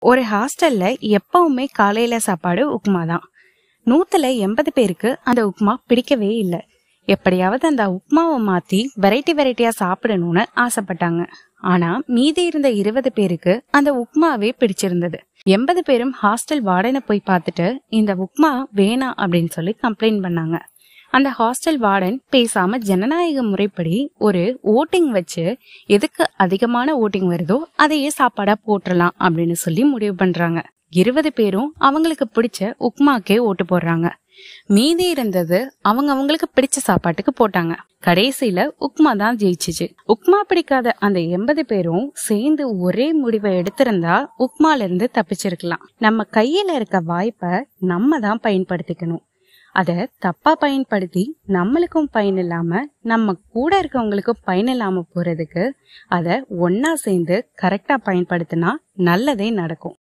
ஒரு ஹாஸ்டல்ல எப்பவுமே காலையில சாப்பாடு உப்புமா தான். 180 பேருக்கு அந்த உப்புமா பிடிக்கவே இல்லை. எப்படியாவது அந்த உப்புமாவை மாத்தி வெரைட்டியா சாப்பிடணும்னு ஆசைப்பட்டாங்க. ஆனா மீதி இருந்த 20 பேருக்கு அந்த உப்புமாவே பிடிச்சிருந்தது. 80 பேரும் ஹாஸ்டல் வார்டனை போய் பார்த்துட்டு இந்த உப்புமா வேணாம் அப்படின்னு சொல்லி கம்ப்ளைண்ட் பண்ணாங்க. அந்த ஹாஸ்டல் வார்டன் பேசாம ஜனநாயக முறைப்படி ஒரு ஓட்டிங் வச்சு எதுக்கு அதிகமான ஓட்டிங் வருதோ அதையே சாப்பாடா போட்டுடலாம் அப்படின்னு சொல்லி முடிவு பண்றாங்க. 20 பேரும் அவங்களுக்கு பிடிச்ச உப்புமாக்கே ஓட்டு போடுறாங்க. மீதி இருந்தது அவங்களுக்கு பிடிச்ச சாப்பாட்டுக்கு போட்டாங்க. கடைசியில உப்புமா தான் ஜெயிச்சிச்சு. உப்புமா பிடிக்காத அந்த 80 பேரும் சேர்ந்து ஒரே முடிவை எடுத்திருந்தா உப்புமால இருந்து தப்பிச்சிருக்கலாம். நம்ம கையில இருக்க வாய்ப்பை நம்ம தான் பயன்படுத்திக்கணும். அத தப்பா பயன்படுத்தி நம்மளுக்கும் பயன் இல்லாம நம்ம கூட இருக்கவங்களுக்கும் பயன் இல்லாம போறதுக்கு அத ஒன்னா சேர்ந்து கரெக்டா பயன்படுத்தினா நல்லதே நடக்கும்.